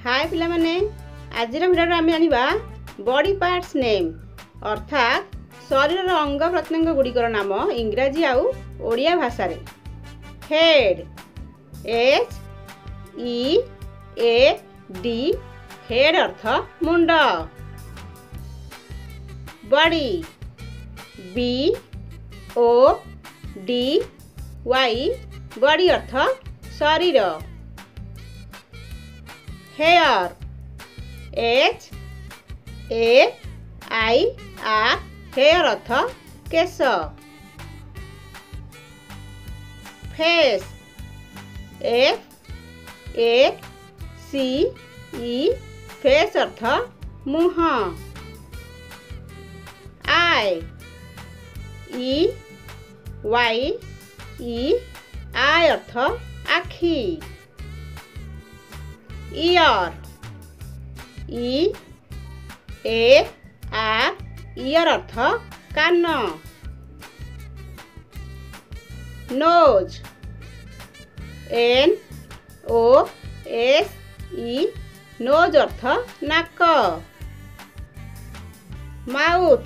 हाय पिला माने आज भिडियो आम जाना बॉडी पार्ट्स नेम अर्थात शरीर अंग प्रत्यंग गुड़िकर नाम इंग्राजी आउ ओडिया भाषा रे। हेड HEAD हेड अर्थ मुंड। बॉडी BODY बॉडी अर्थ शरीर। हेयर HAIR हेयर अर्थ केश। फेस FACE फेस अर्थ मुँह। आई EYE आई अर्थ आखि। ईयर EAR ईयर अर्थ कान। नोज NOSE नोज अर्थ नाक। माउथ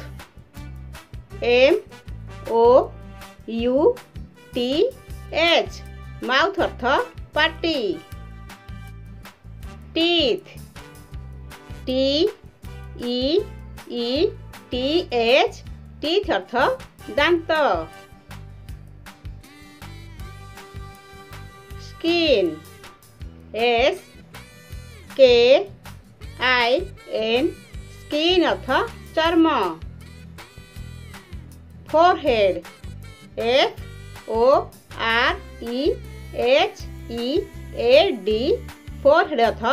MOUTH माउथ अर्थ पाटी। टीथ TEETH टीथ अर्थ दांत। स्किन SKIN स्किन अर्थ चर्म। फोरहेड FOREHEAD फोरहेड अर्थ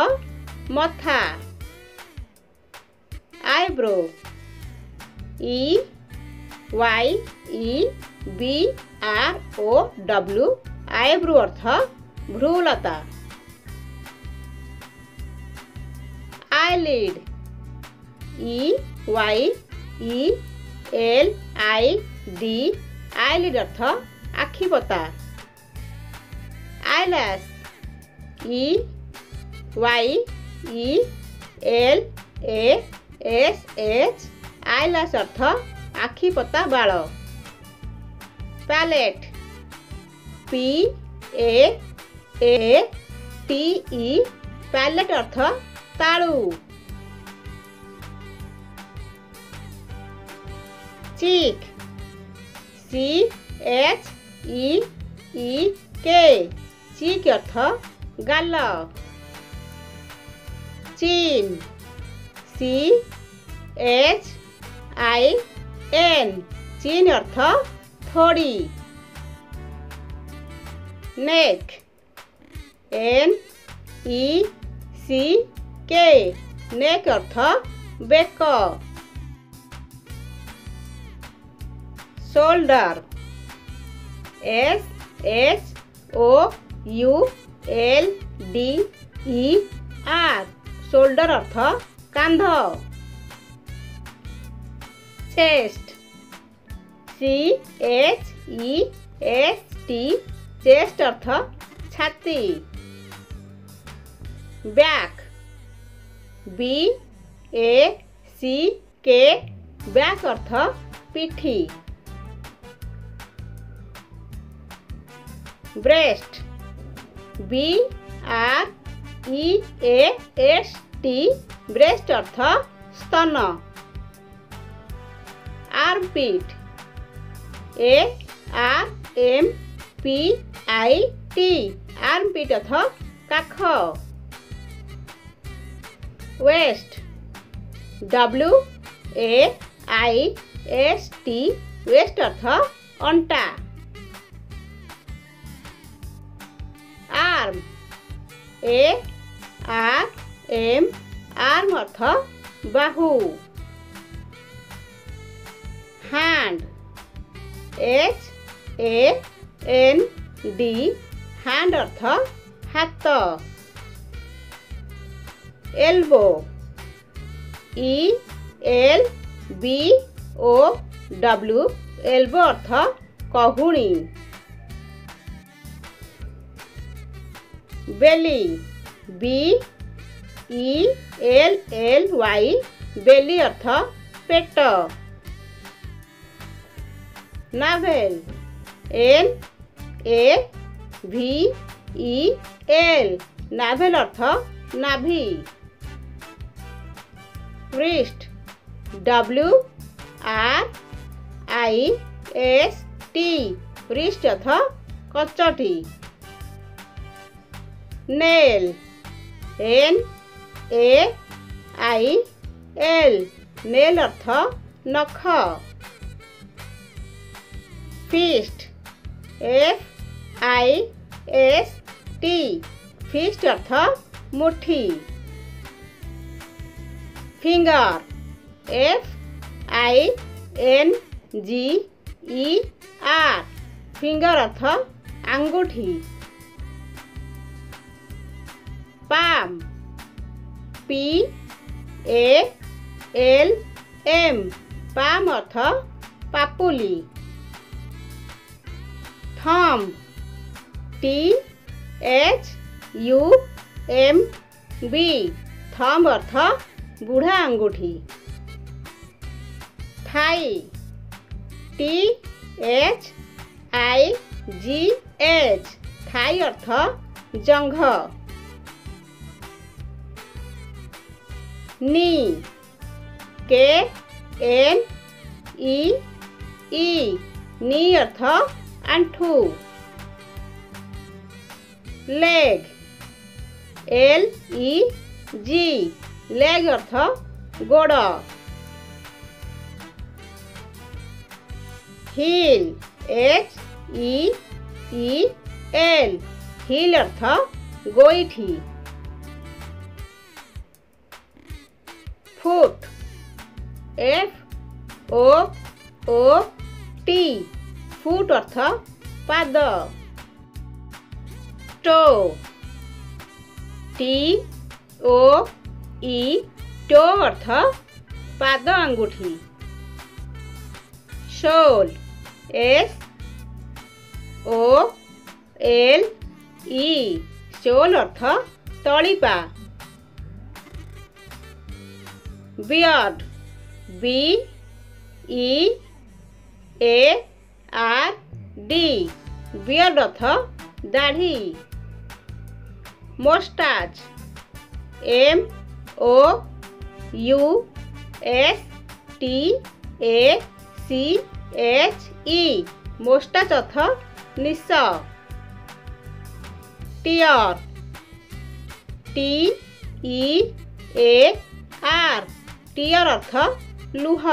मथा। Eyebrow EYEBROW eyebrow अर्थ भ्रूलता। आईलिड EYELID आईलिड अर्थ आखिपता। आईलैश EYELASH आईलैश अर्थ आखिपता बाल। पैलेट PALATE पैलेट अर्थ तालु। चीक CHEEK चीक अर्थ गाल। चिन CHIN चिन अर्थ थोड़ी। नेक NECK नेक अर्थ बेक। शोल्डर SHOULDER शोल्डर अर्थ कांध। चेस्ट CHEST चेस्ट अर्थ छाती। बैक BACK बैक अर्थ पिठी। ब्रेस्ट BREAST ब्रेस्ट अर्थ स्तन। आर्मपिट ARMPIT आर्मपिट अर्थ काख। वेस्ट WAIST वेस्ट अर्थ अंटा। आर्म ARM आर्म अर्थ बाहु। Hand HAND hand अर्थ हाथ। Elbow ELBOW elbow अर्थ कहुणी। बेली ELLY ବେଲି ଅର୍ଥ ପେଟ। ନାଭେଲ NAVEL ନାଭେଲ ଅର୍ଥ ନାଭି। ରିଷ୍ଟ WRIST ରିଷ୍ଟ ଅର୍ଥ କଚଟି। Nail NAIL nail ଅର୍ଥ ନଖ। ଫିଷ୍ଟ FIST ଫିଷ୍ଟ ଅର୍ଥ ମୁଠି। ଫିଙ୍ଗର FINGER ଫିଙ୍ଗର ଅର୍ଥ ଆଙ୍ଗୁଠି। ପାମ୍ PALM ପାମ୍ ଅର୍ଥ ପାପୁଲି। ଥମ୍ବ THUMB ଥମ୍ବ ଅର୍ଥ ବୁଢ଼ା ଆଙ୍ଗୁଠି। ଥାଇ THIGH ଥାଇ ଅର୍ଥ ଜଙ୍ଘ। ନି KNEE ନି ଅର୍ଥ ଆଣ୍ଠୁ। ଲେଗ୍ LEG ଲେଗ୍ ଅର୍ଥ ଗୋଡ଼। ହିଲ୍ HEEL ହିଲ୍ ଅର୍ଥ ଗୋଇଠି। ଫୁଟ୍ FOOT ଫୁଟ୍ ଅର୍ଥ ପାଦ। ଟୋ TOE ଟୋ ଅର୍ଥ ପାଦ ଆଙ୍ଗୁଠି। ସୋଲ୍ SOLE ସୋଲ୍ ଅର୍ଥ ତଳିପା। ବିୟର୍ଡ BEARD ବିୟର୍ଡ ଅର୍ଥ ଦାଢ଼ି। ମୋଷ୍ଟାଚ୍ MOUSTACHE ମୋଷ୍ଟାଚ୍ ଅର୍ଥ ନିଶ। ଟିଅର୍ TEAR ଟିଅର୍ ଅର୍ଥ ଲୁହ।